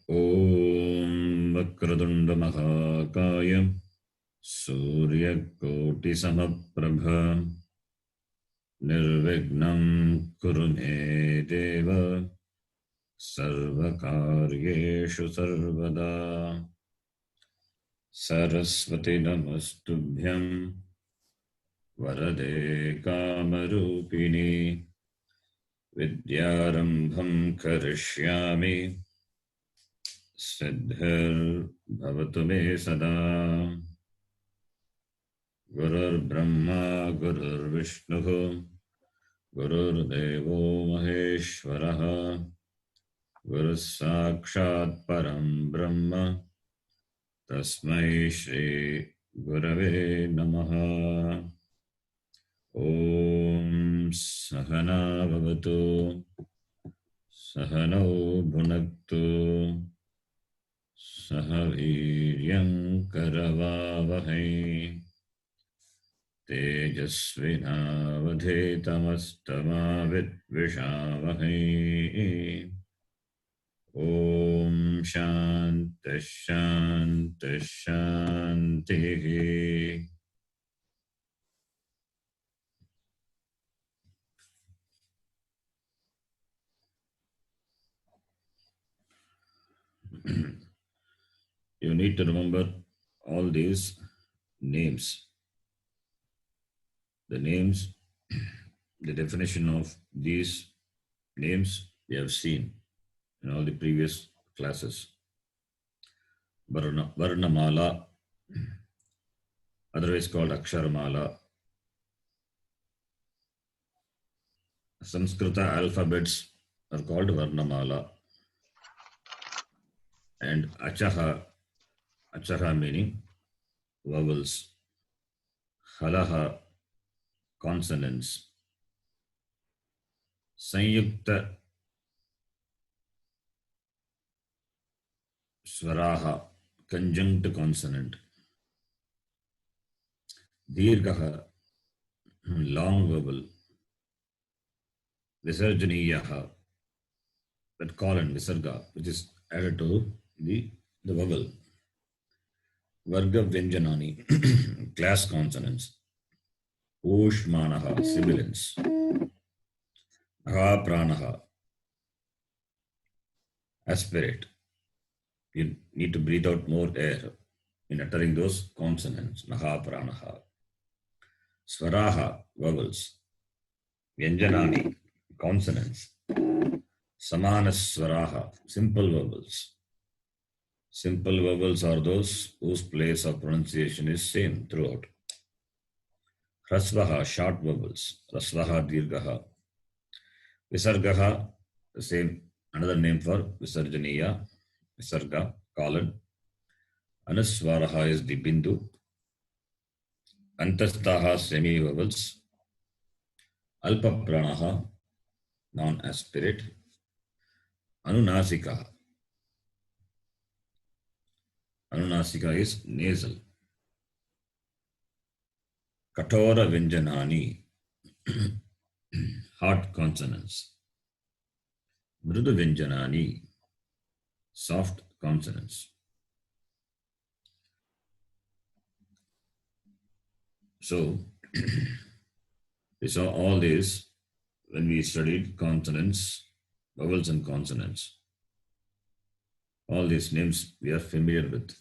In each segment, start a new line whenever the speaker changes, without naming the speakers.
Om Vakratunda Mahakaya Surya Koti Samaprabha Nirvignam Kurume Deva Sarvakaryeshu Sarvada Saraswati Namastubhyam Varade Kamarupini Vidyarambham Karishyami Siddhir Bhavatu Me Sada Gurur Brahma Gurur Vishnu Gurur Devo Maheshwaraha Guru Sakshat Param Brahma Tasmai Shri Gurave Namaha Om Sahana Bhavatu Sahano Bhunaktu Sahaviryam Karavavahai Tejasvinavadhetamastama Vidvishavahai Om Shanti Shanti Shanti. You need to remember all these names. The names, the definition of these names we have seen in all the previous classes. Varnamala, otherwise called Aksharamala. Saṃskṛta alphabets are called Varnamala. And Achaha meaning vowels. Halaha, consonants. Sanyukta Swaraha, conjunct consonant. Dirghaha, long vowel. Visarjaniyaha, that colon, visarga, which is added to the vowel. Varga Vyanjanani, class consonants. Ushmanaha, sibilants. Pranaha, aspirate. You need to breathe out more air in uttering those consonants. Naha pranaha. Swaraha, vowels. Vyanjanani, consonants. Samanaswaraha, simple vowels. Simple vowels are those whose place of pronunciation is same throughout. Hrasvaha, short vowels. Rasvaha, dirghaha. Visargaha, the same, another name for Visarjaniya, Visarga, colon. Anuswaraha is the bindu. Antastaha, semi vowels. Alpa pranaha, non-aspirate. Anunasika. Anunasika is nasal. Katora Vyanjanani, hard consonants. Mrudu Vyanjanani, soft consonants. So, we saw all these when we studied consonants, vowels and consonants. All these names we are familiar with.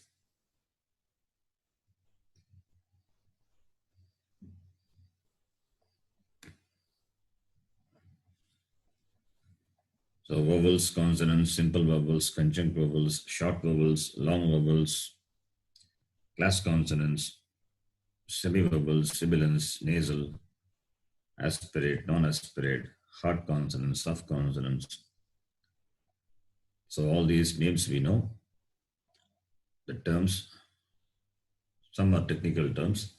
So vowels, consonants, simple vowels, conjunct vowels, short vowels, long vowels, class consonants, semivowels, sibilants, nasal, aspirate, non-aspirate, hard consonants, soft consonants. So all these names we know. The terms, some are technical terms.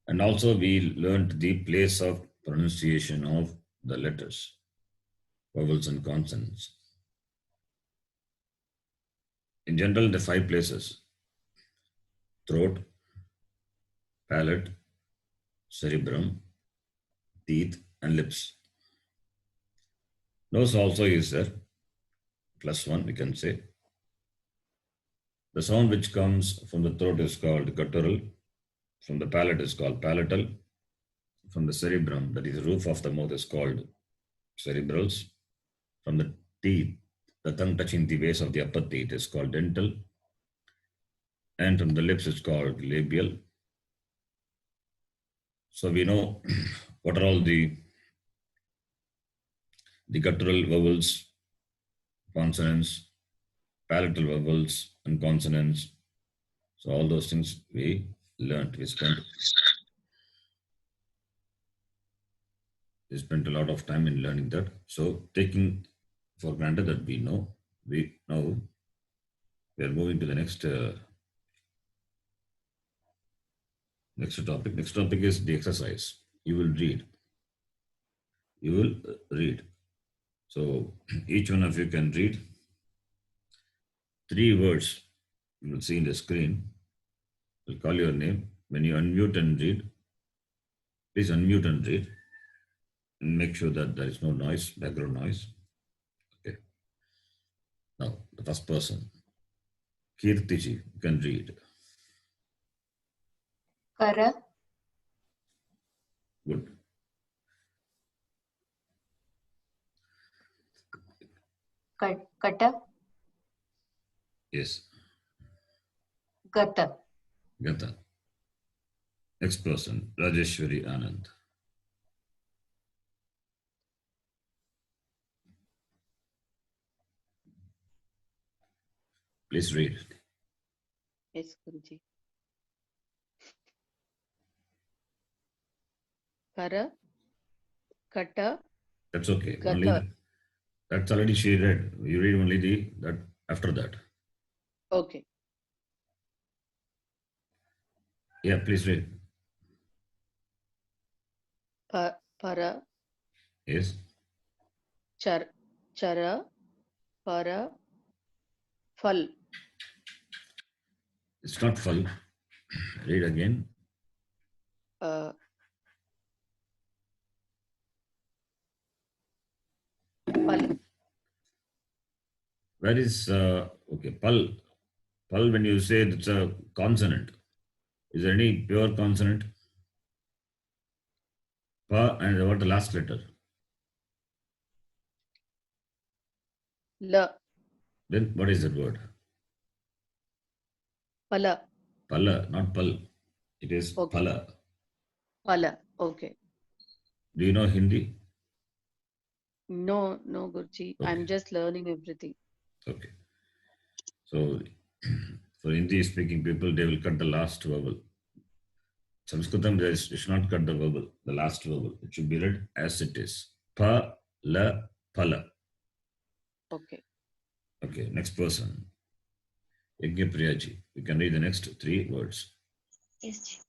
And also we learned the place of pronunciation of the letters, vowels and consonants. In general, the 5 places: throat, palate, cerebrum, teeth, and lips. Nose also is there. +1, we can say. The sound which comes from the throat is called guttural. From the palate is called palatal. From the cerebrum, that is the roof of the mouth, is called cerebrals. From the teeth, the tongue touching the base of the upper teeth is called dental. And from the lips is called labial. So we know what are all the guttural vowels, consonants, palatal vowels, and consonants. So all those things we learned. We spent a lot of time in learning that. So taking for granted that we know, we are moving to the next topic. Next topic is the exercise. You will read. So each one of you can read 3 words. You will see in the screen. I'll call your name. When you unmute and read, please unmute and read. And make sure that there is no noise, background noise. Okay. Now, the first person. Kirtiji, you can read.
Kara.
Good.
Kata.
Yes.
Gata.
Gata. Next person, Rajeshwari Anand. Please read.
Yes, Guruji. Kara, Kata.
That's okay.
Gata.
Only that's already she read. You read only that after that.
Okay.
Yeah, please read.
Para.
Yes.
Chara. Para. Fal.
It's not fal. Read again.
Fal.
Where is okay? Pal. Pal. When you say it's a consonant, is there any pure consonant? Pa and what the last letter?
La.
Then what is that word?
Pala.
Pala, not pal. It is
Okay.
pala.
Pala. Okay.
Do you know Hindi?
No, Guruji.
Okay.
I'm just learning everything.
Okay. So for Hindi speaking people, they will cut the last vowel. Saṃskṛtam, they should not cut the vowel, the last vowel. It should be read as it is. Pa, la, pala.
Okay.
Okay, next person. Yajna Priyaji. You can read the next 3 words.
Yes.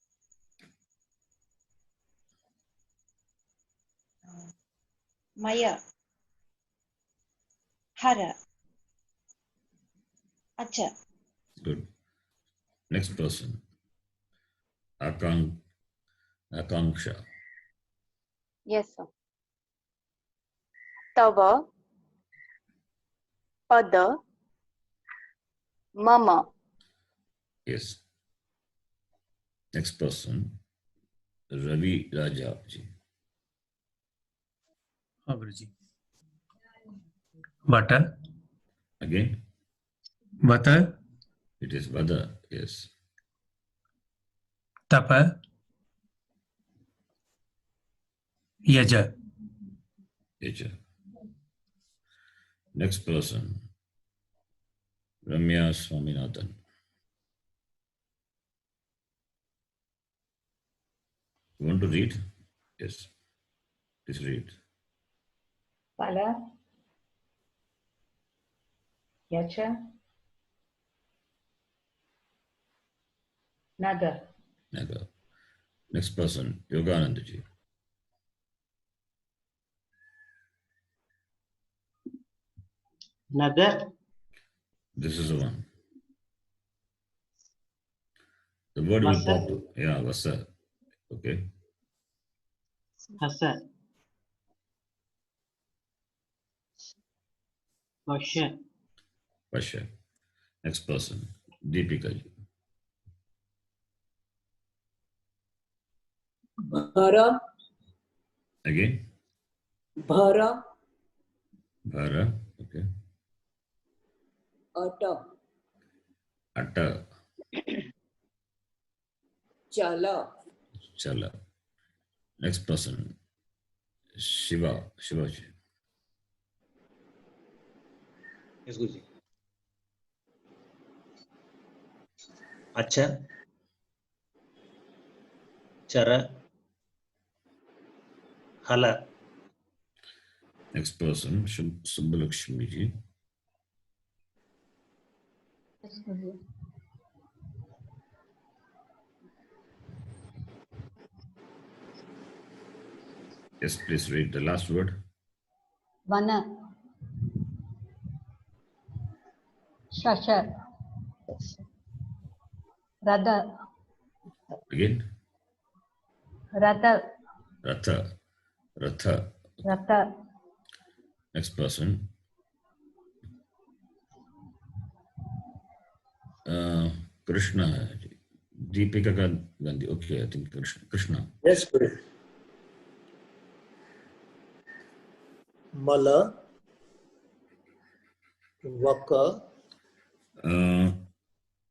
Maya. Hara. Acha.
Good. Next person. Akanksha.
Yes, sir. Tava. Pada. Mama.
Yes. Next person. Ravi Rajaji.
Guruji. Butter.
Again?
Butter.
It is Vada. Yes.
Tapa. Yaja.
Yaja. Next person. Ramya Swaminathan. You want to read? Yes. Please read.
Pala. Yacha. Naga.
Naga. Next person, Yoganandaji.
Naga.
This is the one. The word will
Vasa.
pop. Yeah, Vasa. Okay.
Hasa. Vasha.
Pasha. Next person. Deepika.
Bhara,
Again.
Bhara,
Bhara. Okay.
Ata,
Atta.
Chala,
Chala. Next person. Shiva. Shivaji.
Yes, Guruji. Acha, Chara, Hala.
Next person. Subbalakshmi ji.
Yes, Guruji.
Yes, please read the last word.
Vana. Shasha. Radha.
Again.
Radha.
Ratha. Ratha.
Ratha.
Next person. Krishna. Deepika Gandhi. Okay, I think Krishna.
Yes, Guru. Mala, Vaka,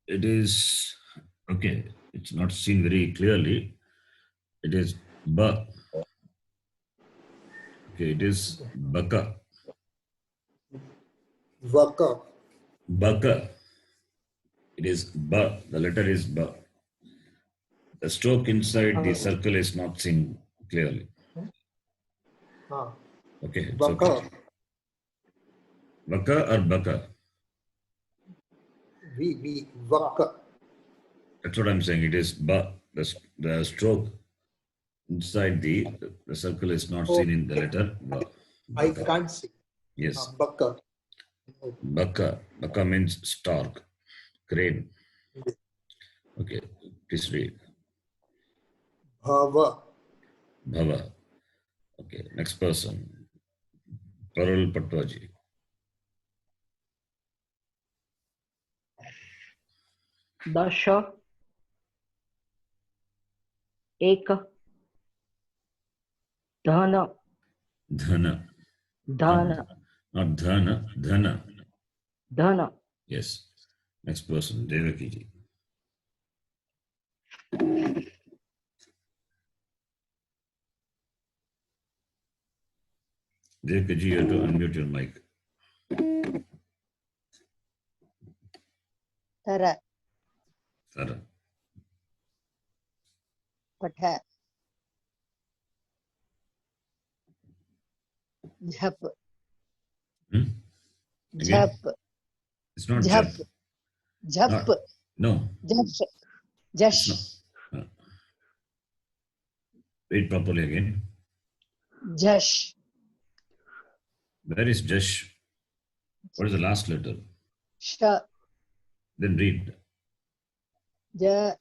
It is okay. It's not seen very clearly. It is ba. Okay, it is baka.
Vaka,
Baka. It is ba. The letter is ba. The stroke inside the circle is not seen clearly. Okay, it's
Vaka,
okay. Baka or baka?
Vaka.
That's what I'm saying. It is ba. The stroke inside the circle is not seen in the letter ba.
I
Baka.
can't see.
Yes.
Baka.
Baka. Baka means stork, crane. Okay, please read.
Bhava,
Bhava. Okay, next person. Parul Patwaji.
दश एक धन
Dhana.
धन
Not dhana, dhana.
धन
Yes. Next person, Devaki ji. Devaki ji, you have to unmute your mic.
Tara.
Tara.
Patha. Jhap.
Hmm?
Jhap.
Again? It's not
Jhap.
jap.
Jhap.
No.
Jash.
It's
Jash.
not. Read properly again.
Jash.
Where is Jash? What is the last letter?
Sha.
Then read.
Ja.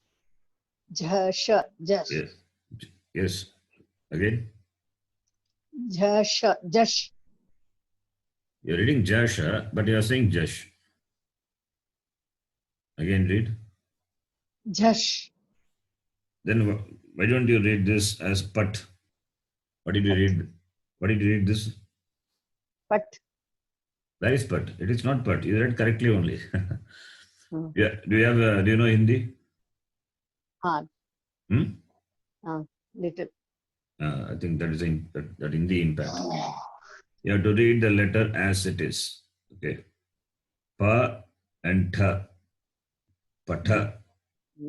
Jash. Jash.
Yes. Yes. Again.
Jash. Jash.
You're reading Jasha, but you're saying Jash. Again, read.
Jash.
Then why don't you read this as Pat? What did you read? What did you read this?
Pat.
Where is Pat? It is not Pat. You read correctly only.
Hmm.
Yeah. Do you know Hindi?
Haan.
Hmm?
Little.
I think that is that Hindi impact. You have to read the letter as it is. Okay. Pa and tha. Patha.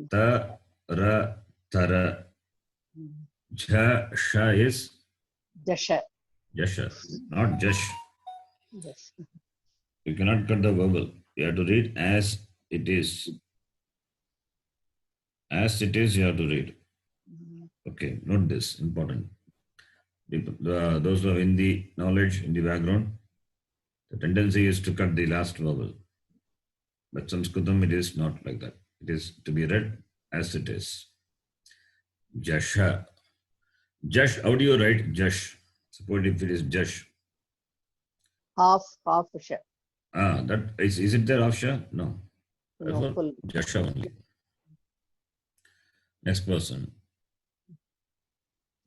Ta, ra, tara. Jha, sha is
Jasha.
Jasha, not Jash.
Yes.
You cannot cut the vowel. You have to read as it is. As it is, you have to read. Okay, note this, important. Those who have Hindi knowledge, in the background, the tendency is to cut the last vowel. But Saṃskṛtam, it is not like that. It is to be read as it is. Jasha. Jash, how do you write Jash? Suppose if it is Jash.
Half sha.
That is it there, Afsha? No.
No,
Therefore,
full.
Jasha only. Next person.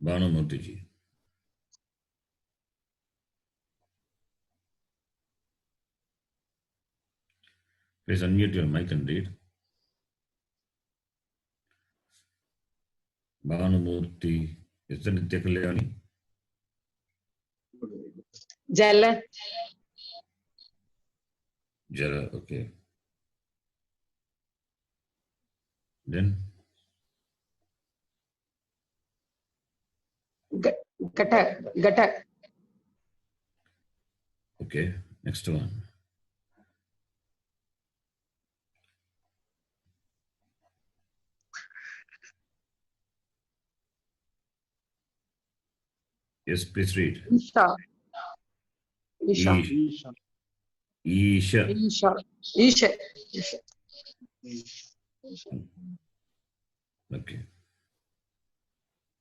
Bhanumurthy ji. Please unmute your mic and read. Bhanumurthy. Is that Nitya Kalyani?
Jala.
Jara, okay. Then,
Gata.
okay. Next one. Yes, please read.
Isha. Isha.
Ish. Isha.
Isha. Isha. Isha.
Okay.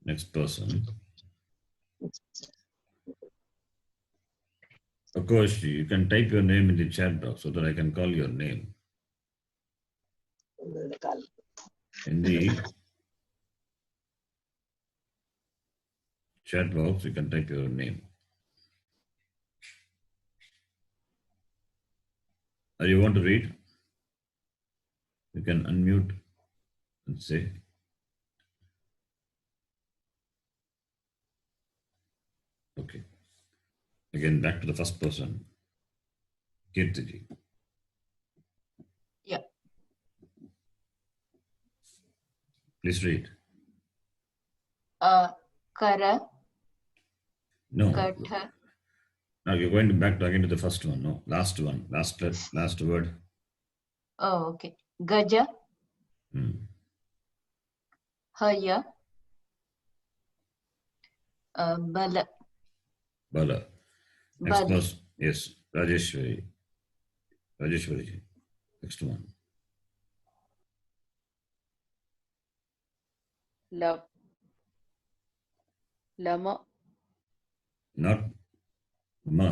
Next person. Of course, you can type your name in the chat box so that I can call your name. In the chat box, you can type your name. Or you want to read? You can unmute and say. Okay. Again, back to the first person. Kirtiji.
Yeah.
Please read.
Kara.
No.
Katha.
Now you're going back to again to the first one. No. Last one. Last word.
Oh, okay. Gaja. Haya. Bala.
Bala. Next
Bala.
person. Yes. Rajeshwari. Rajeshwari ji. Next one.
Love. Lama.
Not ma.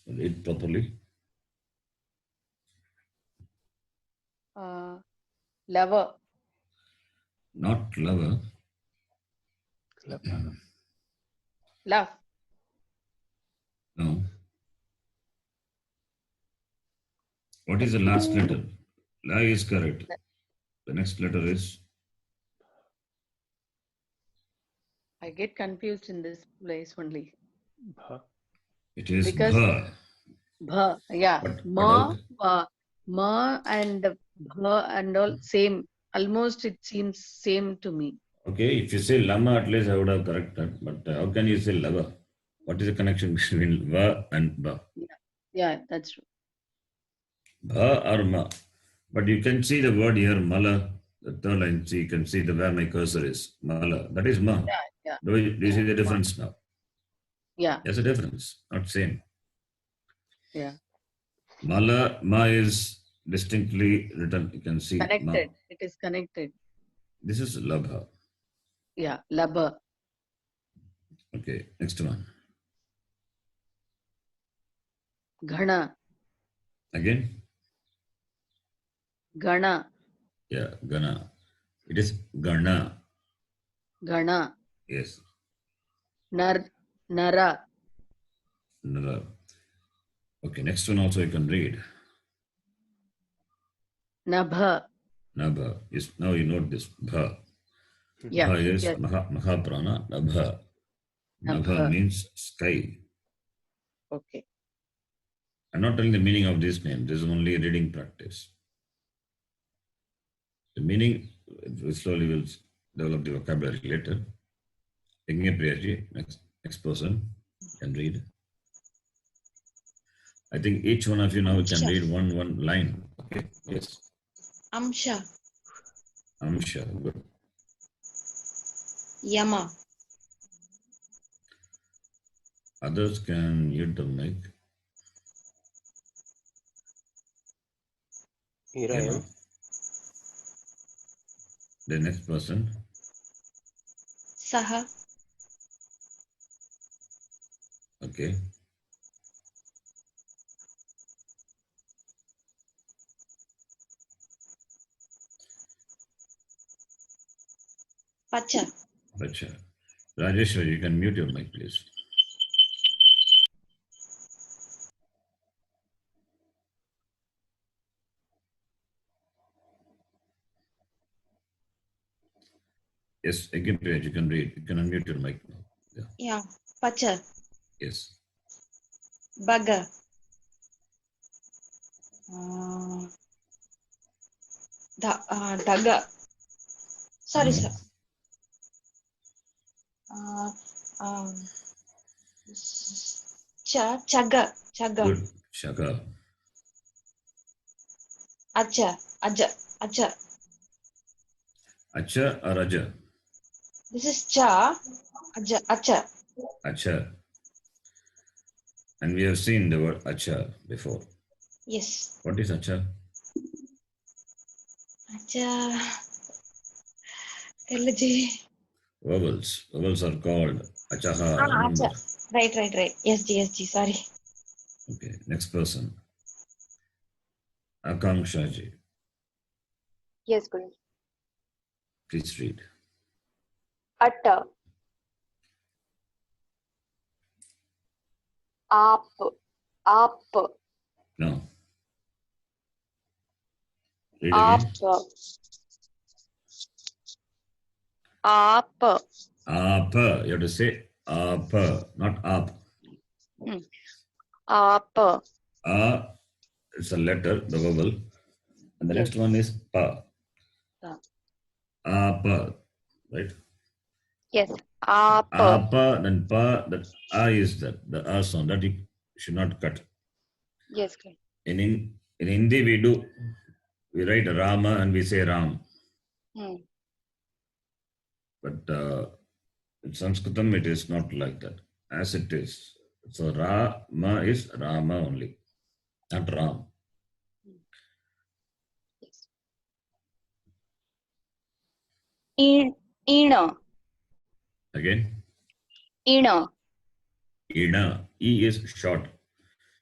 Read properly.
Lover.
Not lover.
Love.
No. What is the last letter? La is correct. The next letter is
I get confused in this place only.
it is
Because
bha.
bha, yeah,
But
ma, ma and bha and all same. Almost it seems same to me.
okay, if you say lama, at least I would have corrected. But how can you say lava? What is the connection between va and ba?
Yeah, that's true.
Bha or ma. But you can see the word here, mala. The third line, see, you can see where my cursor is. Mala. That is ma.
Yeah,
Do you see the difference now?
yeah,
There's a difference, not same.
yeah.
Mala, ma is distinctly written. You can see ma.
Connected. It is connected.
This is labha.
Yeah, labha.
Okay, next one.
Ghana.
Again?
Gana.
Yeah, gana. It is gana.
Gana.
Yes.
Nara.
Nara. Okay, next one also you can read.
Nabha.
Nabha. Yes, now you note this. Bha.
Yeah.
Bha is
Yes.
Mahaprana. Nabha. Nabha
Nabha.
means sky.
Okay.
I'm not telling the meaning of this name. This is only a reading practice. The meaning, we slowly will develop the vocabulary later. Yajnapriyaji, next person can read. I think each one of you now can read one line. Okay. Yes.
Amsha.
Amsha. Good.
Yama.
Others can mute the mic.
Here I am.
The next person.
Saha.
Okay.
Pacha.
Pacha. Rajeshwari, you can mute your mic, please. Yes, again, page, you can read. You can unmute your mic now. Yeah.
Yeah. Pacha.
Yes.
Baga. Daga. Sorry,
No.
sir. Chaga.
Good. Shaka.
Acha. Aja.
Acha or Aja?
This is cha. Acha.
Acha. And we have seen the word Acha before.
Yes.
What is Acha?
Acha. Telugu.
Vowels. Vowels are called Achaha. Remember.
Acha. Right. Yes, sorry.
Okay. Next person. Akankshaji.
Yes, Guru.
Please read.
Atta. Aap.
No. Read again.
Aap.
Apa. You have to say apa, not up.
Aap.
It's a letter, the vowel. And the
Yes.
next one is pa. Apa. Right?
Yes. Aap.
Apa, then pa, that a is that, the a sound, that you should not cut.
Yes, Guru.
In Hindi, we write Rama and we say Ram. But in Sanskritam, it is not like that, as it is. So Rama is Rama only, not Ram.
Ina.
Again,
Ina.
Ina. E is short.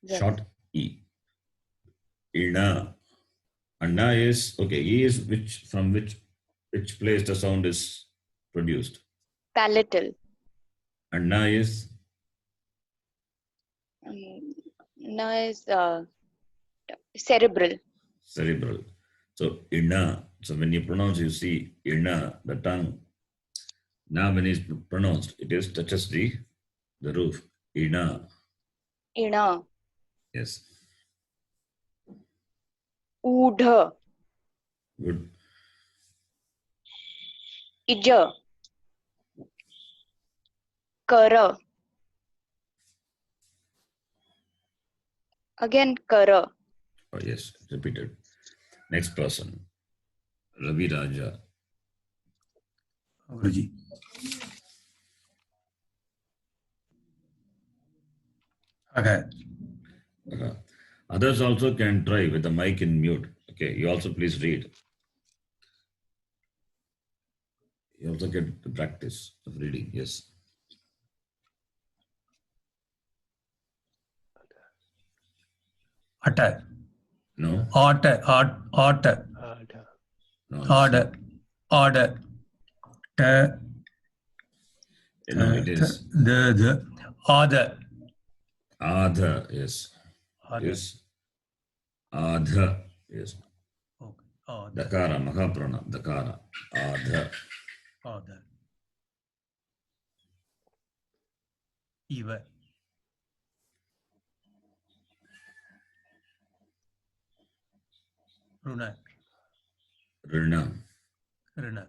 Yes.
Short E. Ina. Anna is, okay, E is from which place the sound is produced.
Palatal.
Anna is,
Na is cerebral.
cerebral. So Ina. So when you pronounce, you see Ina, the tongue. Now when it's pronounced, it is touches the roof. Ina.
Ina.
Yes.
Udha.
Good.
Ija. Kara. Again, Kara.
Oh, yes, repeated. Next person. Ravi Raja.
Guruji. Okay.
Others also can try with the mic in mute. Okay, you also please read. You also get the practice of reading. Yes.
Atta.
No.
Order.
No.
Order.
No, it is
The order.
Adha. Yes.
Order.
Yes. Adha. Yes.
Okay. Order.
Dakara. Mahaprana. Dakara. Adha.
Order. Eva. Runa.
Rina.
Runa.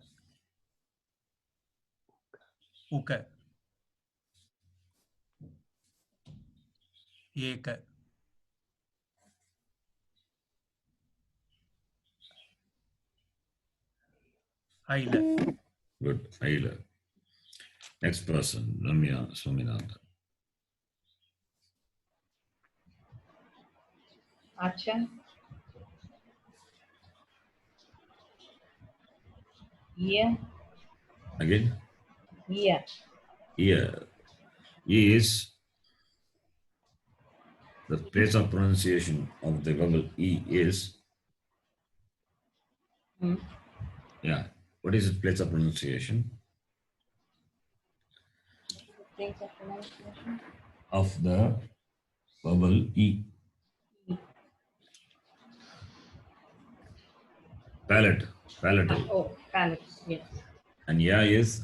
Uka. Eka. Aila.
Good. Aila. Next person. Ramya Swaminathan.
Acha. Yeah.
Again?
Yeah.
Yeah. E is the place of pronunciation of the vowel E is. Yeah. What is its place of pronunciation?
Things of pronunciation.
of the vowel E. Palate, palatal.
Oh, palate. Yes.
And Ya is,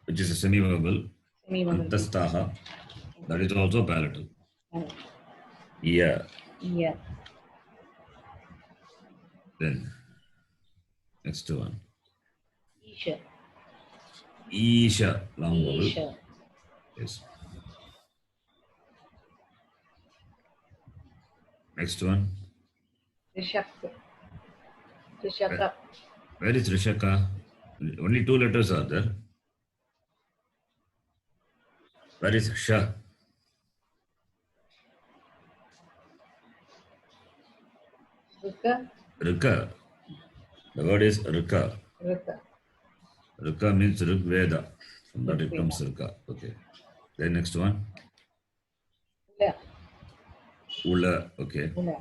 which is a semi-vowel.
Semi-vowel.
Antastaha, that is also palatal.
Palate.
Yeah.
Yeah.
Then, next one.
Isha.
Isha, long vowel.
Isha.
Yes. Next one.
Rishaka. Rishaka.
Where is Rishaka? Only 2 letters are there. Where is Sha?
Rika.
Rika. The word is Rika.
Rika.
Rika means Rig Veda. From that it
Rig
comes Rika. Okay. Then next one.
Ula.
Ula. Okay.
Ula.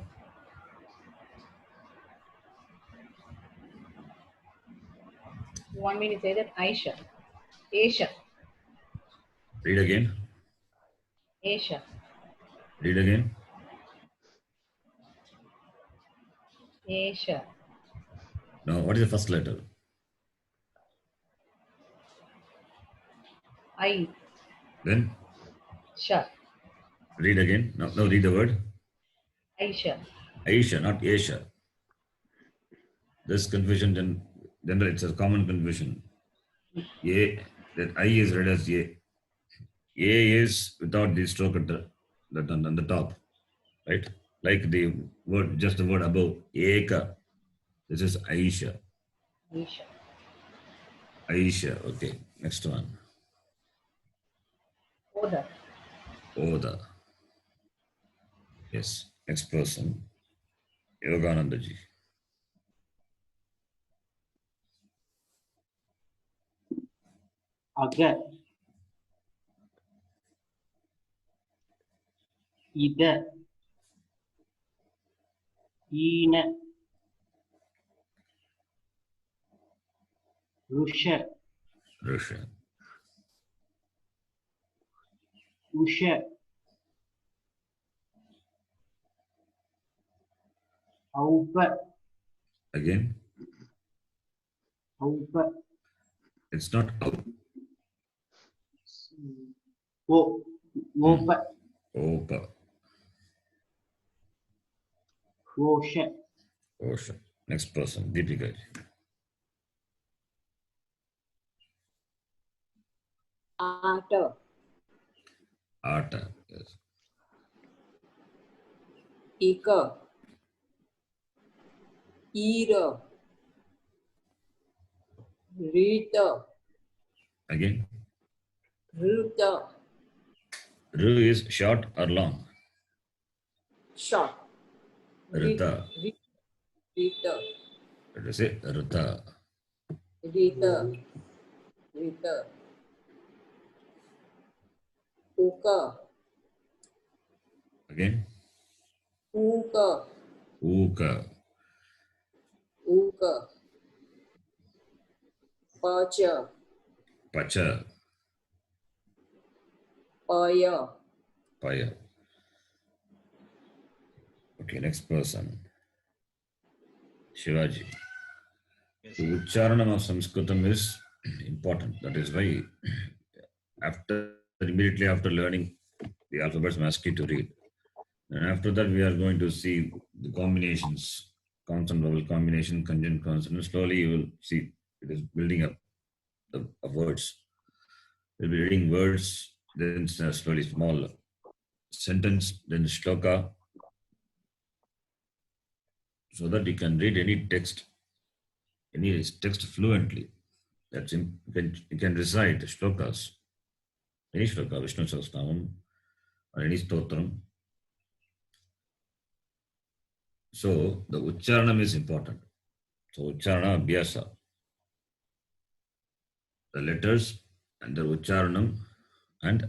You want me to say that? Aisha. Aisha.
Read again.
Aisha.
Read again.
Aisha.
Now, what is the first letter?
I.
Then
Sha.
read again. Now read the word.
Aisha.
Aisha, not Aisha. This confusion, generally it's a common confusion. A, that I is read as A. A is without the stroke at on the top, right? Like the word, just the word above, Eka. This is Aisha.
Aisha.
Aisha, okay. Next one.
Oda.
Oda. Yes. Next person. Yogananda ji.
Aga. Ida. Ina. Rusha.
Russia.
Usha. Aupa.
Again,
Aupa.
it's not out.
O. Opa.
Opa.
Osha.
Osha. Next person. Deepika ji.
Ata.
Ata. Yes.
Ika. Ira. Rita.
Again,
Ruta.
Ru is short or long?
Short.
Rita.
Rita.
Let us say Rita.
Rita. Rita. Uka.
Again,
Uka.
Uka.
Uka. Pacha.
Pacha.
Paya.
Paya. Okay, next person. Shivaji.
Yes.
The Ucharanam of Saṃskṛtam is important. That is why immediately after learning the alphabets, I'm asking you to read. And after that, we are going to see the combinations, consonant vowel combination, conjunct consonant. Slowly you will see it is building up the words. We'll be reading words, then slowly small sentence, then shloka, so that you can read any text fluently. That's you can recite shlokas, any shloka, Vishnu Sahasranamam, or any stotram. So the Ucharanam is important. So Ucharana Abhyasa. The letters and the Ucharanam and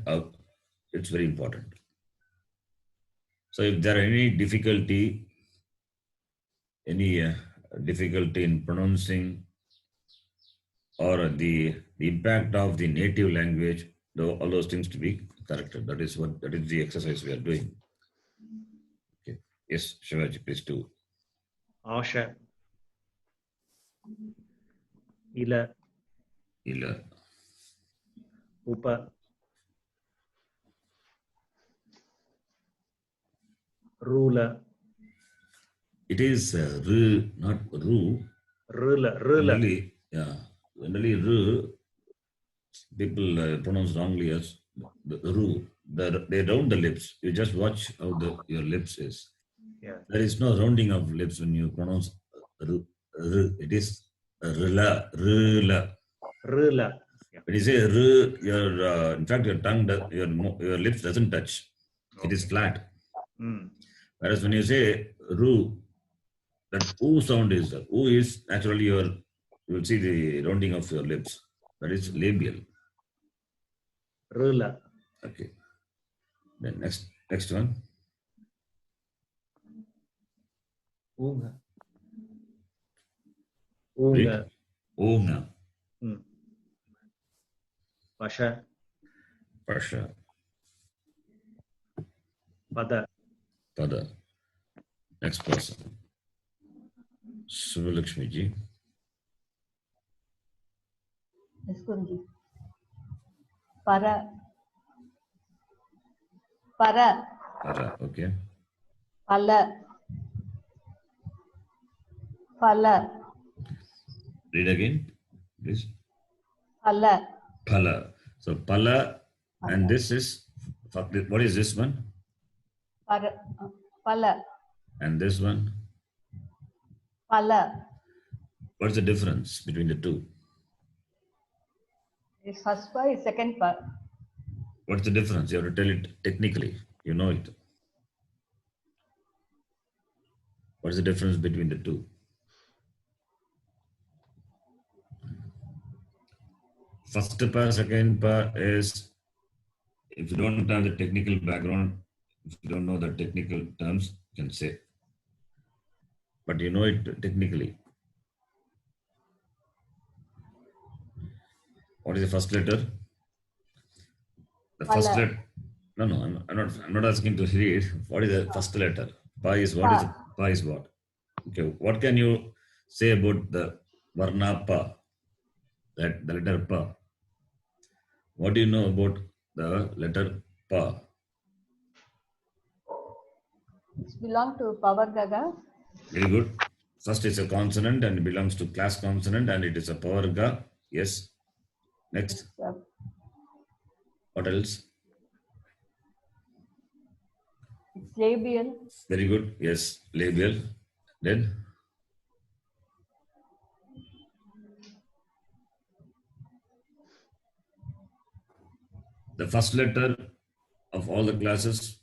it's very important. So if there are any difficulty in pronouncing or the impact of the native language, though all those things to be corrected. That is the exercise we are doing. Okay. Yes, Shivaji, please do.
Asha. Ila.
Ila.
Upa. Rula.
It is R, not Ru.
Rula.
Generally, yeah. Generally, R, people pronounce wrongly as the Ru. They round the lips. You just watch how your lips is.
Yeah.
There is no rounding of lips when you pronounce R. It is Rula. Rula.
Rula. Yeah.
When you say R, in fact, your tongue, your lips doesn't touch.
Okay.
It is flat.
Mm.
Whereas when you say Ru, that oo sound is there. Oo is naturally you will see the rounding of your lips. That is labial.
Rula.
Okay. Then next one.
Unga.
Read.
Unga.
Unga.
Pasha.
Pasha.
Pada.
Pada. Next person. Subhalakshmi ji.
Yes, Guruji. Para. Para.
Para. Okay.
Pala. Pala.
Read again, please.
Pala.
Pala. So pala, and this is, what is this one?
Para. Pala.
And this one?
Pala.
What's the difference between the two?
Is first pa is second pa.
What's the difference? You have to tell it technically. You know it. What's the difference between the two? First pa, second pa is, if you don't have the technical background, if you don't know the technical terms, you can say. But you know it technically. What is the first letter? The first letter. No, I'm not asking to read. What is the first letter? Pa is what? Pa is what? Okay. What can you say about the varna pa? That the letter pa. What do you know about the letter pa?
It belongs to Pavargaga.
Very good. First is a consonant and it belongs to class consonant and it is a pavarga. Yes. Next. What else?
It's labial.
Very good. Yes. Labial. Then? The first letter of all the classes,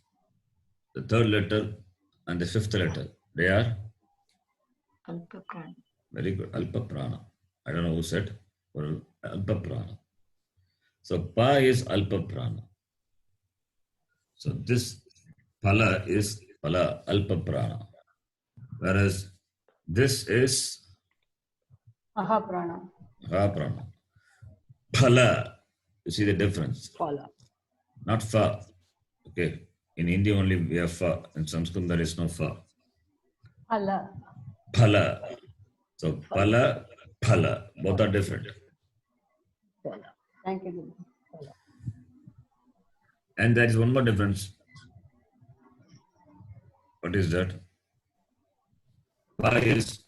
the third letter and the fifth letter, they are?
Alpa prana.
Very good. Alpa prana. I don't know who said. Or alpa prana. So pa is alpa prana. So this pala is pala alpa prana. Whereas this is
Mahaprana.
Mahaprana. Pala. You see the difference?
Pala.
Not fa. Okay. In Hindi only we have fa. In Sanskrit there is no fa.
Pala.
Pala. So pala, pala. Both are different.
Pala.
Thank you, Guru.
And there is one more difference. What is that? Pa is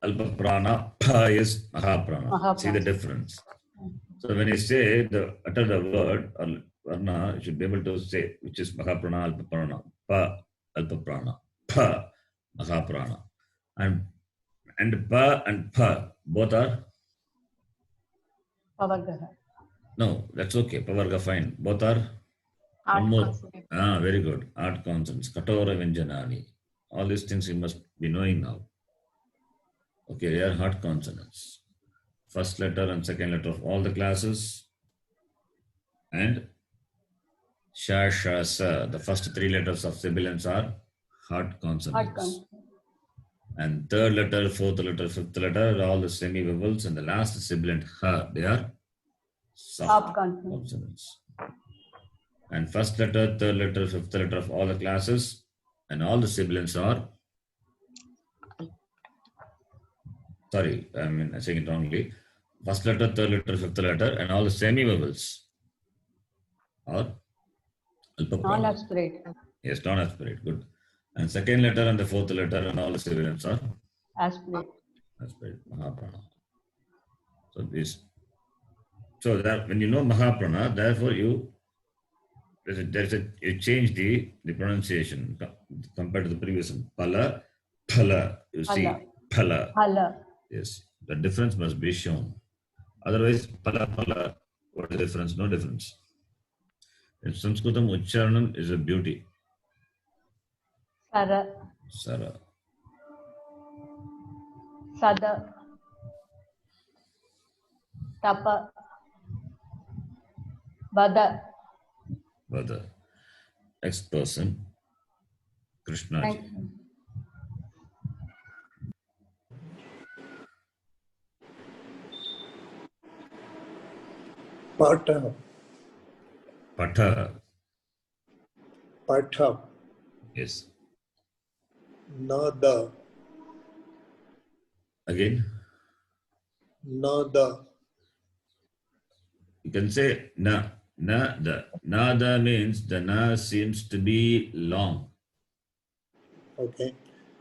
alpa prana, pa is mahaprana. See the difference. So when you say utter the word or varna, you should be able to say which is mahaprana, alpa prana, pa, alpa prana, pa, mahaprana. And pa and pa both are?
Pavargaga.
No, that's okay. Pavarga fine. Both are?
Art
One more.
consonant.
Very good. Art consonants. Katora Vyanjanani. All these things you must be knowing now. Okay, they are hard consonants. First letter and second letter of all the classes. And sha, sha, sa. The first three letters of sibilants are hard consonants.
Hard consonant.
And third letter, fourth letter, fifth letter are all the semi-vowels, and the last sibilant ha, they are soft consonants. And first letter, third letter, fifth letter of all the classes, and all the sibilants are, sorry, I'm saying it wrongly. First letter, third letter, fifth letter, and all the semi-vowels are alpaprana.
Non-aspirate.
Yes, non-aspirate, good. And second letter and the fourth letter and all the sibilants are
Aspirate.
aspirate, mahaprana. So that when you know mahaprana, therefore you change the pronunciation compared to the previous one. Pala, phala. You see, phala.
Hala.
Yes, the difference must be shown. Otherwise, pala, pala. What is the difference? No difference. In Saṃskṛtam, Uchcharanam is a beauty.
Sara.
Sara.
Sada. Tapa. Bada.
Vada. Next person, Krishna.
Thank you.
Pata.
Patha.
Pata.
Yes.
Nada.
Again,
Nada.
you can say na. Nada. Nada means the na seems to be long.
Okay.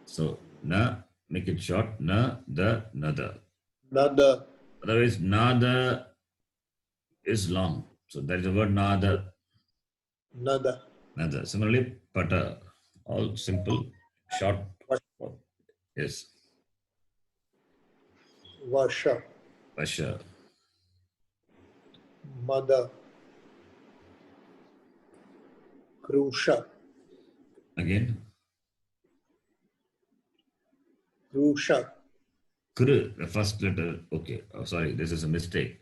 So na, make it short. Na, da, nada.
Nada.
Otherwise, nada is long. So there is a word nada.
Nada.
Nada. Similarly, pata. All simple, short. Yes.
Vasha.
Vasha.
Mada. Krusha.
Again.
Krusha.
Kr, the first letter. Okay. Oh, sorry, this is a mistake.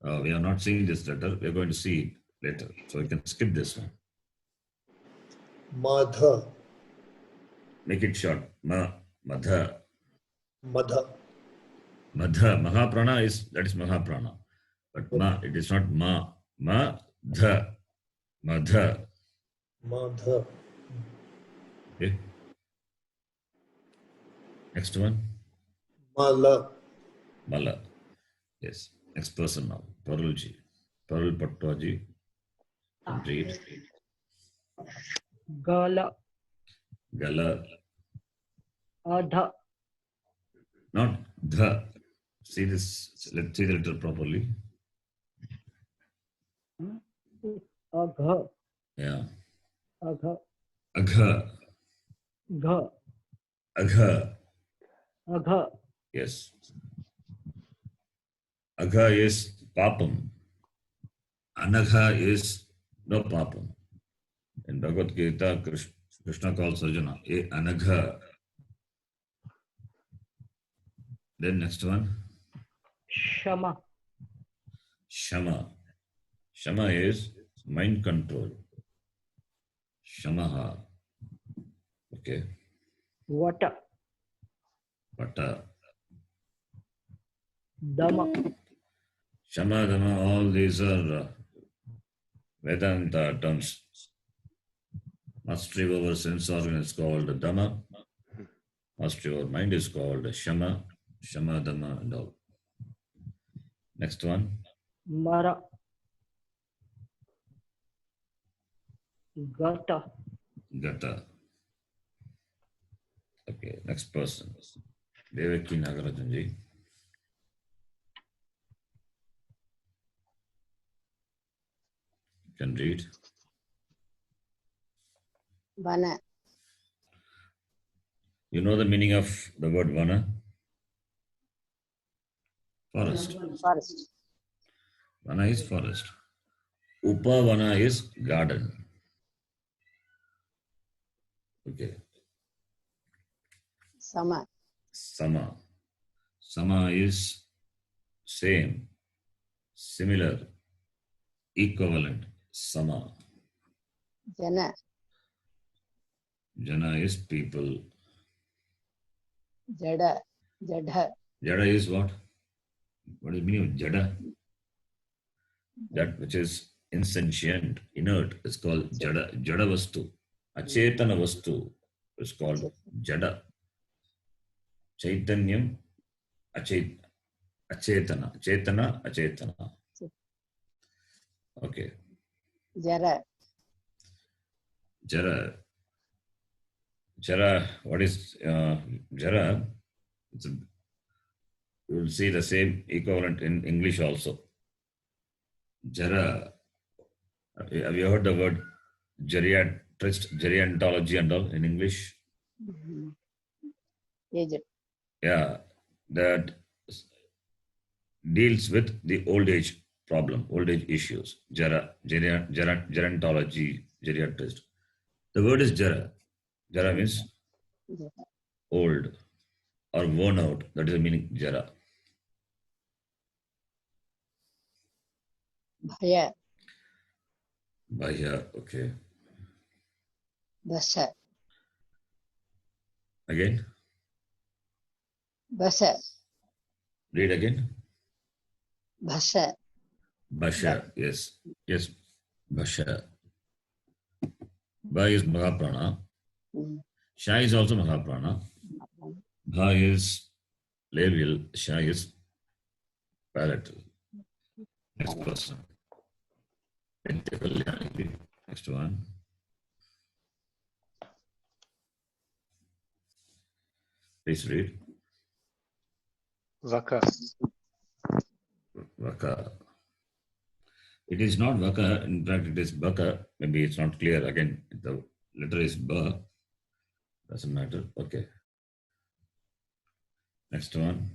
We are not seeing this letter. We are going to see it later. So you can skip this one.
Madha.
Make it short. Ma, madha.
Madha.
Madha. Mahaprana is, that is Mahaprana. But ma, it is not ma. Ma, dha. Madha.
Madha.
Okay. Next one.
Mala.
Mala. Yes. Next person now. Parulji. Parul Pattwaji. Read.
Gala.
Gala.
Adha.
Not dha. See this. Let's see the letter properly.
Agha.
Yeah.
Agha.
Agha.
Gha.
Agha.
Agha.
Yes. Agha is papam. Anagha is no papam. In Bhagavad Gita, Krishna calls Arjuna a anagha. Then next one.
Shama.
Shama. Shama is mind control. Shamaha. Okay.
Vata.
Vata.
Dama.
Shama, Dama, all these are Vedanta terms. Mastery over sense organ is called Dhamma. Mastery over mind is called Shama. Shama, Dhamma, and all. Next one.
Mara. Gata.
Gata. Okay, next person. Devaki Nagarajanji. You can read.
Vana.
You know the meaning of the word Vana? Forest.
Forest.
Vana is forest. Upavana is garden. Okay.
Sama.
Sama. Sama is same, similar, equivalent. Sama.
Jana.
Jana is people.
Jada. Jada.
Jada is what? What do you mean with Jada? That which is insentient, inert, is called Jada. Jada Vastu. Achetana Vastu is called Jada. Chaitanyam, Achet, Achetana. Chetana, Achetana. Okay.
Jara.
Jara. Jara, what is Jara? It's a, you will see the same equivalent in English also. Jara. Have you heard the word geriatrist, geriantology and all in English?
Aged.
Yeah, that deals with the old age problem, old age issues. Gerontology, geriatrist. The word is Jara. Jara means old or worn out. That is the meaning Jara.
Bhaya.
Bhaya, okay.
Dasha.
Again,
Basha.
read again.
Basha.
Basha, yes. Yes, Basha. Ba is Mahaprana. Sha is also Mahaprana. Bha is labial. Sha is palatal. Next person. Next one. Please read.
Vaka.
Vaka. It is not Vaka. In fact, it is Baka. Maybe it's not clear. Again, the letter is Ba. Doesn't matter. Okay. Next one.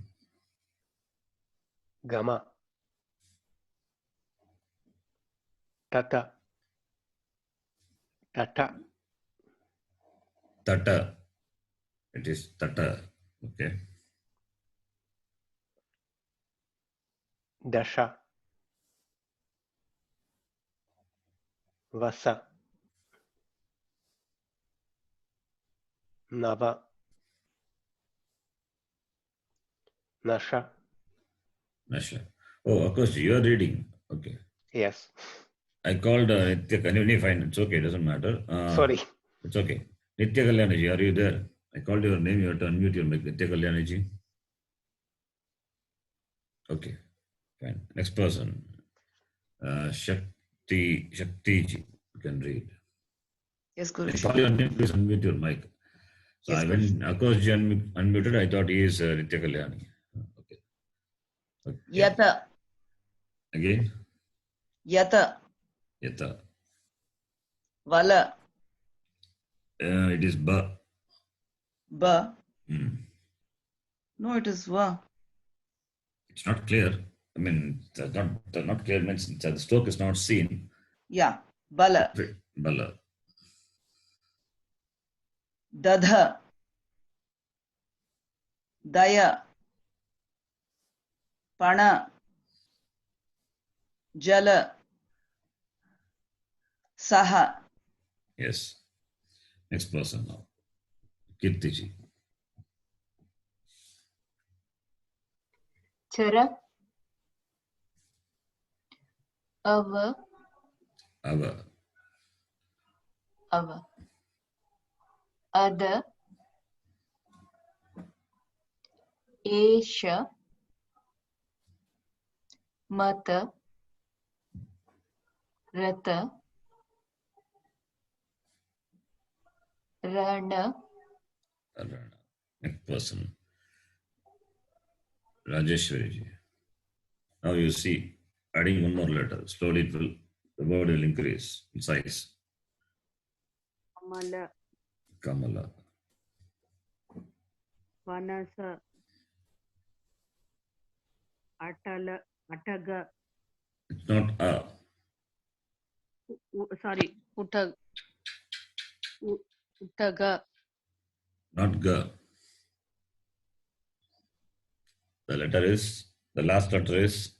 Gama. Tata. Tata.
Tata. It is Tata. Okay.
Dasha. Vasa. Nava. Nasha.
Nasha. Oh, of course, you are reading. Okay.
Yes.
I called Nitya Kalyani. Fine. It's okay. It doesn't matter.
Sorry.
It's okay. Nitya Kalyani, are you there? I called your name. You have to unmute your mic. Nitya Kalyani. Okay. Fine. Next person. Shakti ji. You can read.
Yes,
I
Guruji.
call your name. Please unmute your mic. So
Yes,
when Akash ji unmuted, I thought he is Nitya Kalyani. Okay. Okay.
Yata.
Again.
Yata.
Yata.
Vala.
It is Ba.
Ba.
Hmm.
No, it is Va.
It's not clear. I mean, not clear means the stroke is not seen.
Yeah. Bala.
Bala.
Dadha. Daya. Pana. Jala. Saha.
Yes. Next person now. Kirti ji.
Chara. Ava.
Ava.
Ava. Ada. Esha. Mata. Rata. Rana.
Rana. Next person. Rajeshwari ji. Now you see, adding one more letter. Slowly the word will increase in size.
Kamala.
Kamala.
Vanasa. Atala. Ataga.
It's not A.
Sorry. Uttaga.
Not Ga. The last letter is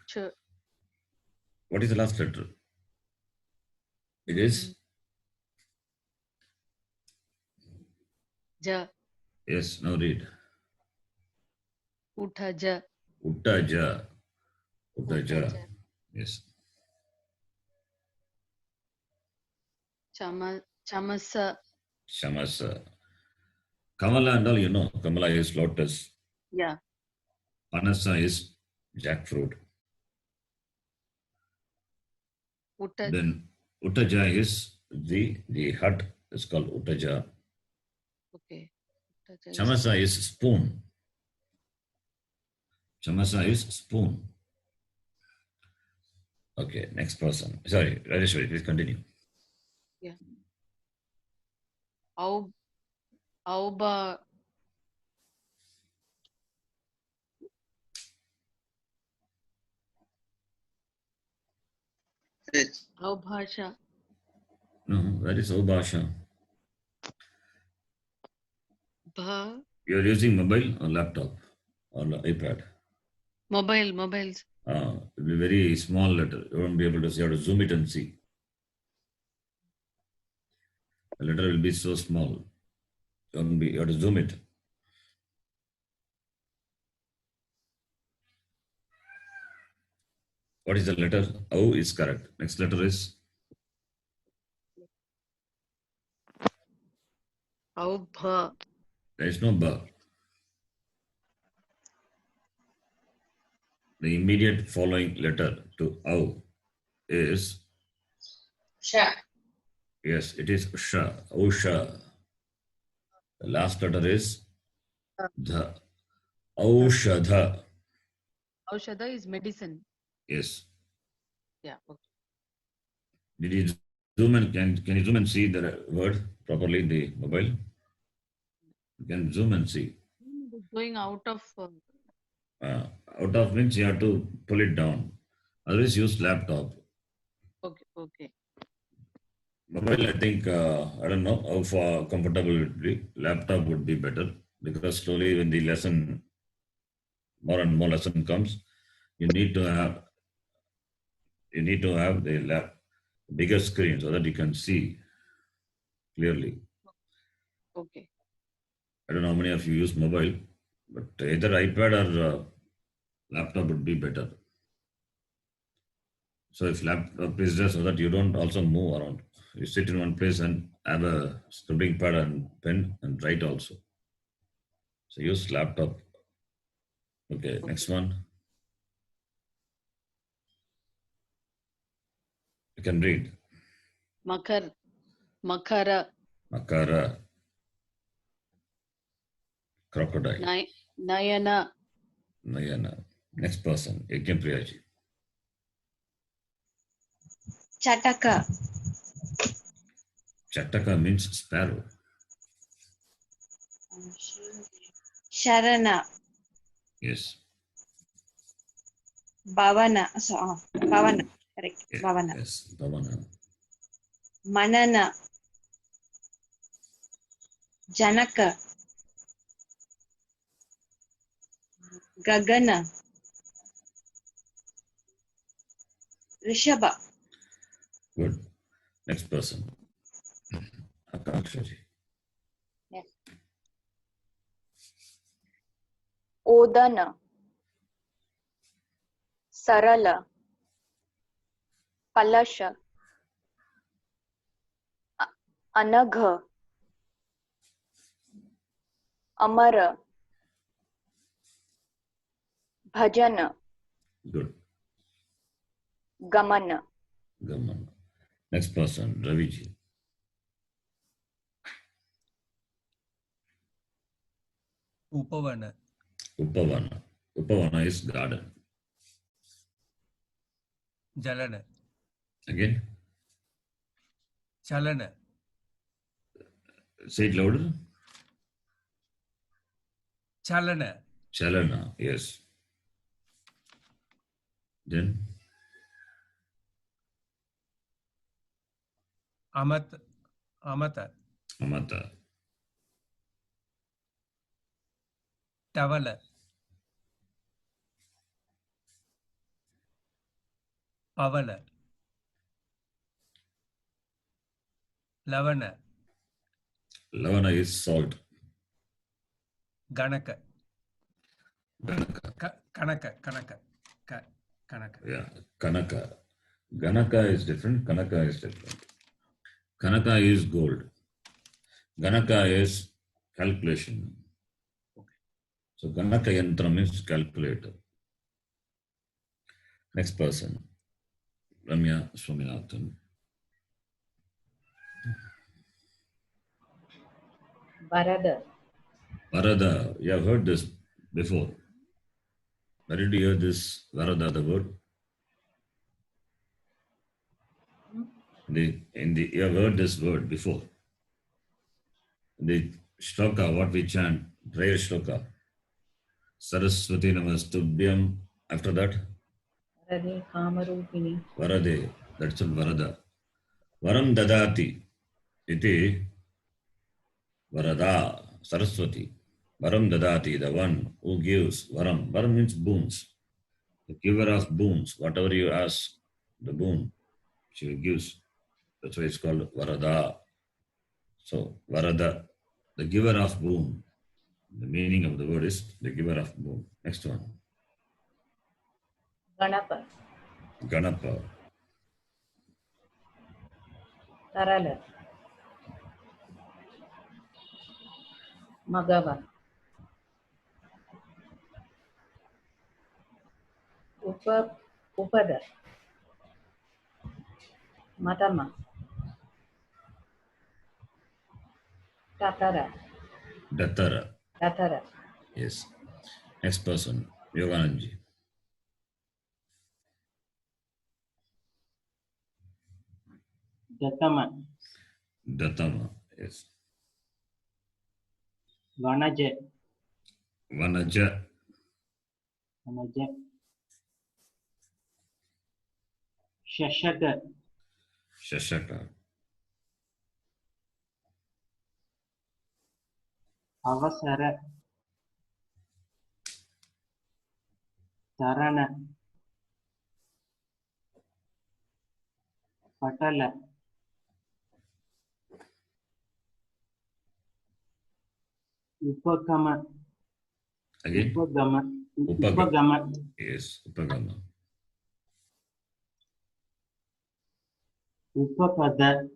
Ch.
what is the last letter? It is
Ja.
Yes, now read.
Utaja.
Uttaja. Uttaja.
Utaja.
Yes.
Chamasa.
Shamasa. Kamala and all, you know. Kamala is lotus.
Yeah.
Panasa is jackfruit. Then Uttaja is the hut is called Uttaja.
Okay. Utaja
Chamasa is spoon. Chamasa is spoon. Okay, next person. Sorry, Rajeshwari, please continue.
Yeah. Auba. Aubhasha.
No, that is Obasha.
Bha.
You are using mobile or laptop or iPad.
Mobiles.
It will be very small letter. You won't be able to see. You have to zoom it and see. The letter will be so small. You have to zoom it. What is the letter? O is correct. Next letter is
Aubha.
there is no ba. The immediate following letter to O is
Sha.
yes, it is sha. Osha. The last letter is dha. Aushadha.
Aushadha is medicine.
Yes.
Yeah. Okay.
Did you zoom and can you zoom and see the word properly in the mobile? You can zoom and see.
It is going out of.
Out of means you have to pull it down. Otherwise use laptop.
Okay.
Mobile, I think, I don't know how far comfortable it would be. Laptop would be better because slowly when the lesson, more and more lesson comes, you need to have the bigger screen so that you can see clearly.
Okay.
I don't know how many of you use mobile, but either iPad or laptop would be better. So if laptop is there so that you don't also move around. You sit in one place and have a scribbling pad and pen and write also. So use laptop. Okay, next one. You can read.
Makara.
Makara. Crocodile.
Nayana.
Nayana. Next person. Yajna Priyaji.
Chataka.
Chataka means sparrow.
Sharana.
Yes.
Bhavana. Bhavana. Correct.
Yes.
Bhavana.
Yes. Bhavana.
Manana. Janaka. Gagana. Rishabha.
Good. Next person. Akankshaji.
Yes. Odana. Sarala. Palasha. Anagha. Amara. Bhajana.
Good.
Gamana.
Gaman. Next person. Raviji.
Upavana.
Upavana. Upavana is garden.
Jalana.
Again.
Chalana.
Say it louder.
Chalana.
Chalana. Yes. Then
Amata.
Amata.
Tavala. Pavala. Lavana.
Lavana is salt.
Ganaka.
Ganaka.
Kanaka. Kanaka.
Yeah, Kanaka. Ganaka is different. Kanaka is different. Kanaka is gold. Ganaka is calculation. So Ganaka Yantra means calculator. Next person. Ramya Swaminathan.
Varada.
Varada. You have heard this before. Where did you hear this Varada, the word? You have heard this word before. The shloka, what we chant, prayer shloka. Saraswati Namastubhyam. After that,
Varade Kamarupini.
Varade. That's all Varada. Varam Dadati. Iti Varada. Saraswati. Varam Dadati. The one who gives. Varam. Varam means boons. The giver of boons. Whatever you ask, the boon she gives. That's why it's called Varada. So, Varada, the giver of boon. The meaning of the word is the giver of boon. Next one.
Ganapa.
Ganapa.
Tarala. Magava. Upada. Matama. Tatara.
Datara. Yes. Next person. Yogananji.
Datama.
Datama. Yes.
Vanaja.
Vanaja. Shashaka.
Avasara. Tarana. Patala. Upakama.
Again?
Upagama.
Yes, Upagama.
Upapada.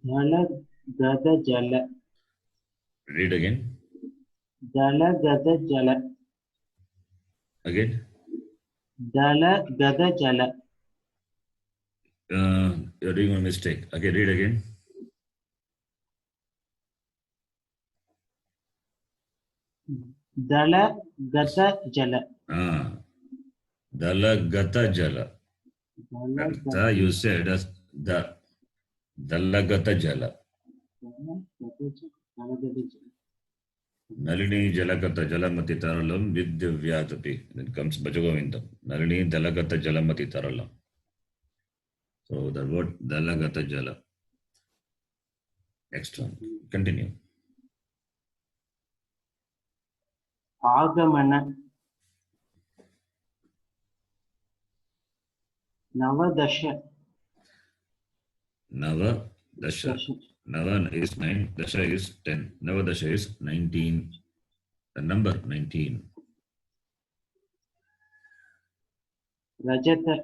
Dhala Gada Jala.
Read again.
Dhala Gada Jala.
Again.
Dhala Gada Jala.
You're doing a mistake. Okay, read again.
Dhala Gata Jala.
Dhala Gata Jala. Gata, you said as the Dhala Gata Jala. Nalini Jalagata Jalamati Taralam Vidyavyatapi. Then comes Bhajagovindam. Nalini Dalagata Jalamati Taralam. So the word Dalagata Jala. Next one. Continue.
Agamana. Navadasha.
Nava Dasha. Nava is 9, Dasha is 10. Nava Dasha is 19. The number 19.
Rajata.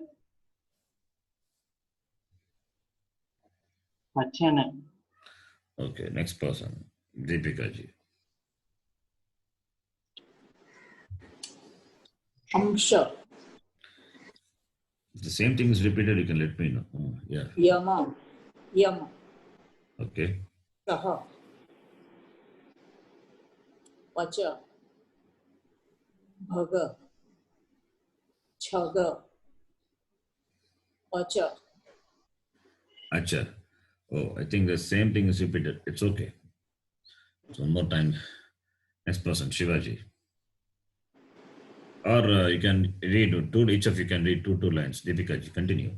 Pachana.
Okay, next person. Deepika ji.
Amsha.
If the same thing is repeated, you can let me know. Yeah.
Yama.
Okay.
Saha. Vacha. Bhaga. Chaga. Acha.
Acha. Oh, I think the same thing is repeated. It's okay. So one more time. Next person, Shivaji. Or you can read two, each of you can read two lines. Deepika ji, continue.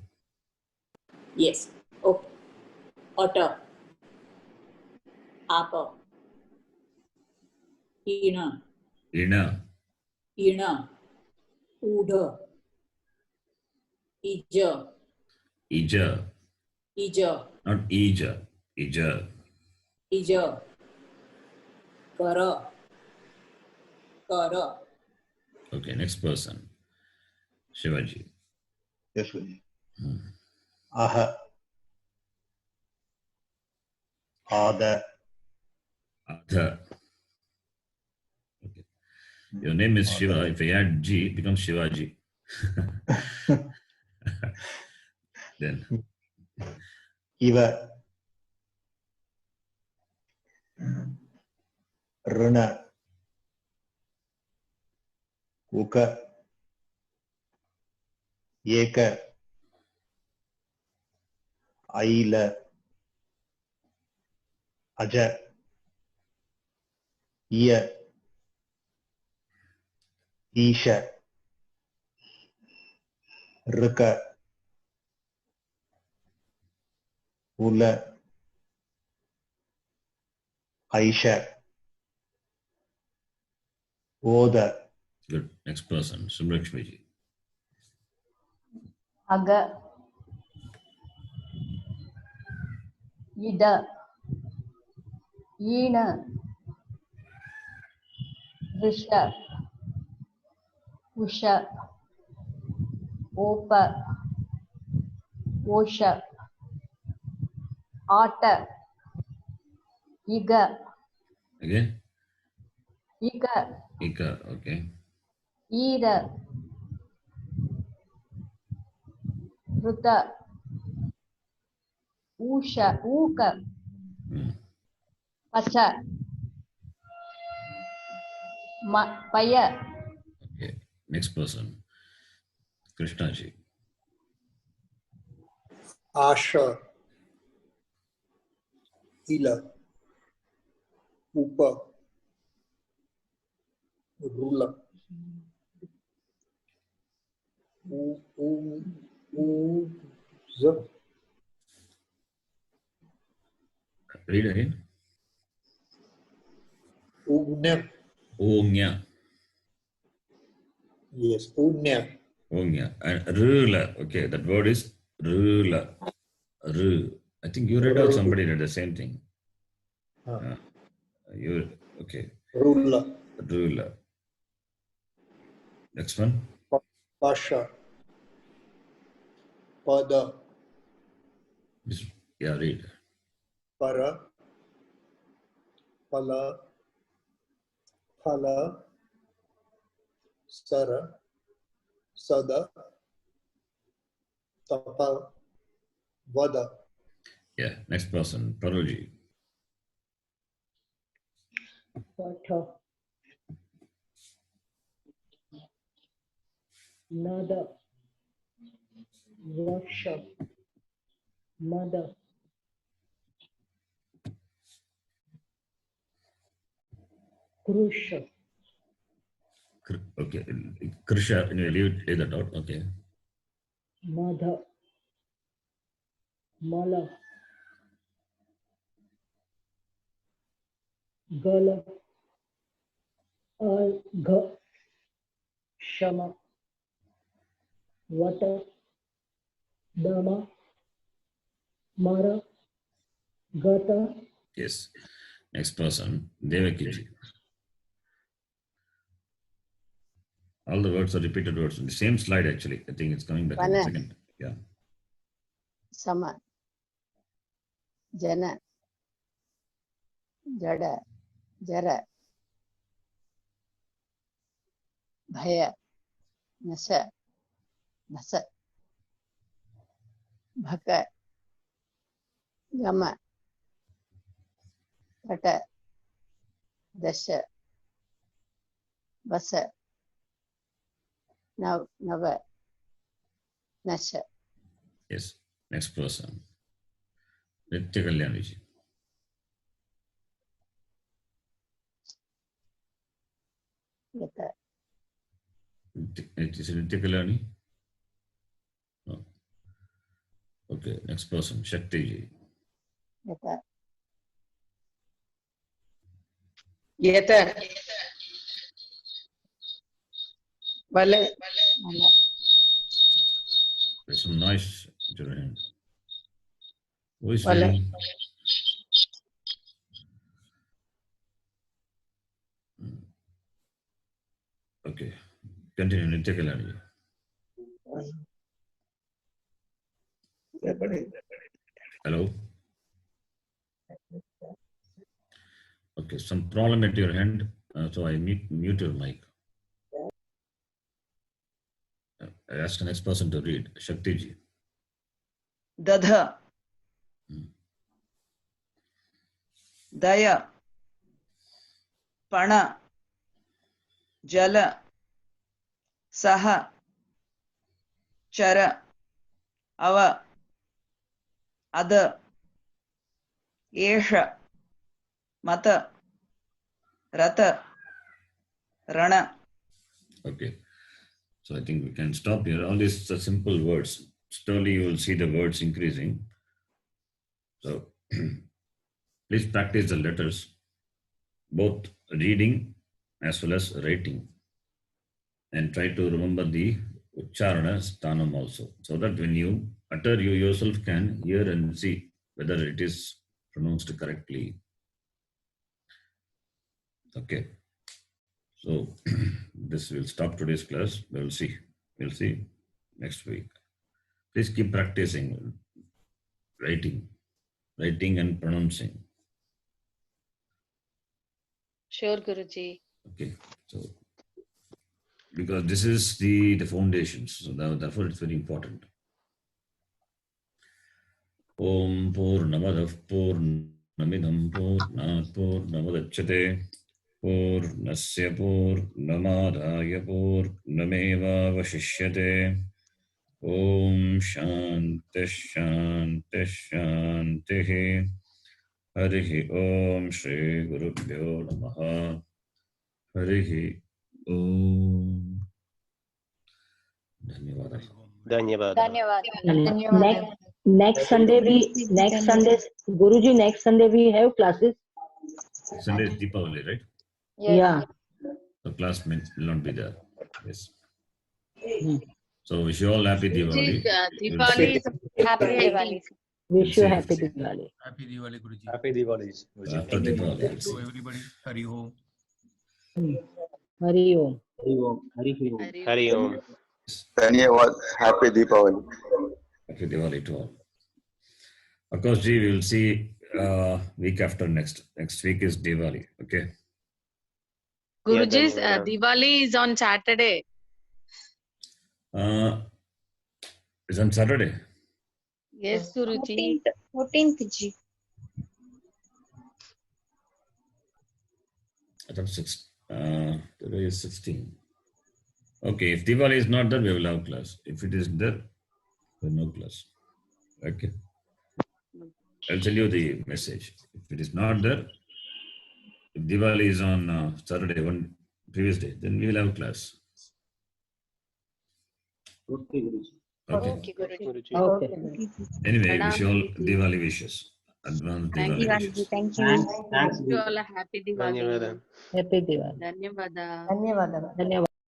Yes. Okay. Otta. Apa. Ina. Ina. Uda. Ija. Ija.
Not Ija. Ija.
Ija. Kara. Kara.
Okay, next person. Shivaji.
Yes, Guruji.
Hmm.
Aha. Ada.
Adha. Okay. Your name is Shiva. If I add G, it becomes Shivaji. Then.
Iva. Runa. Uka. Eka. Aila. Aja. Iya. Isha. Ruka. Ula. Aisha. Oda.
Good. Next person. Subrakshmiji.
Aga. Ida. Ina. Risha. Usha. Opa. Osha. Ata. Iga.
Again?
Ika.
Ika. Okay.
Ira. Ruta. Usha. Uka. Pacha. Paya.
Okay. Next person. Krishnaji.
Asha. Ila. Upa. Rula. Uza.
Read again.
Ugnya.
Ognya.
Yes, Ugnya.
Ognya. And Rula. Okay, that word is Rula. Ru. I think you read or somebody read the same thing. You okay.
Rula.
Rula. Next one.
Pasha. Pada.
Yeah, read.
Para. Pala. Phala. Sara. Sada. Tapa. Vada.
Yeah, next person. Parulji.
Pata. Nada. Vaksha. Mada. Krusha.
Okay. Krisha, leave that out. Okay.
Madha. Mala. Gala. Agha. Shama. Vata. Dama. Mara. Gata.
Yes. Next person. Devakiji. All the words are repeated words. The same slide actually. I think it's coming back in a
Vana.
second. Yeah.
Sama. Jana. Jada. Jara. Bhaya. Nasa. Bhasa. Bhaka. Gama. Pata. Dasha. Basa. Nava. Nasha.
Yes. Next person. Nitya Kalyaniji.
Yata.
Is it Nitya Kalyani? No. Okay. Next person. Shaktiji.
Yata.
Yeta. Vala.
Mala.
There's some noise at your end. Who is
Vale.
reading? Okay. Continue, Nitya Kalani. Hello? Okay, some problem at your hand, so I mute your mic. I ask the next person to read. Shakti ji.
Dadha. Daya. Pana. Jala. Saha. Chara. Ava. Ada. Esha. Mata. Rata. Rana.
Okay. So I think we can stop here. All these are simple words. Slowly you will see the words increasing. So please practice the letters, both reading as well as writing. And try to remember the Ucharana Sthanam also. So that when you utter, you yourself can hear and see whether it is pronounced correctly. Okay. So this will stop today's class. We'll see. We'll see next week. Please keep practicing writing and pronouncing.
Sure, Guruji.
Okay. So because this is the foundations, so therefore it's very important. Om Purnamadav Purnamidam Purnat Purnamudachyate Purnasya Purnamadaya Purnameva Vashishyate. Om Shanti Shanti Shanti. Harihi Om Shri Gurubhyo Namaha. Harihi Om. Dhanyavada.
Dhanyawad.
Next Sunday, Guruji, next Sunday we have classes.
Sunday is Deepavali, right?
Yes.
Yeah.
The class will not be there. Yes. So wish you all happy Diwali.
Diwali is
Happy Diwali.
Wish you happy Diwali.
Happy Diwali, Guruji.
Happy Diwali.
After Diwali.
So everybody, Hari Om.
Hari Om.
Hari Om. Hari Om.
Hari Om.
Dhanyavad. Happy Deepavali.
Happy Diwali to all. Of course, we will see week after next. Next week is Diwali. Okay.
Guruji's Diwali is on Saturday.
It's on Saturday.
Yes, Guruji.
14th Ji.
I thought today is 16. Okay, if Diwali is not there, we will have class. If it is there, there no class. Okay. I'll tell you the message. If it is not there, if Diwali is on Saturday, one previous day, then we will have class.
Okay, Guruji.
Okay.
Okay, Guruji.
Okay.
Anyway, wish you all Diwali wishes. Advance Diwali wishes.
Thank you.
Thanks.
You all a happy Diwali.
Dhanyavada.
Happy Diwali.
Dhanyavada.
Dhanyavad.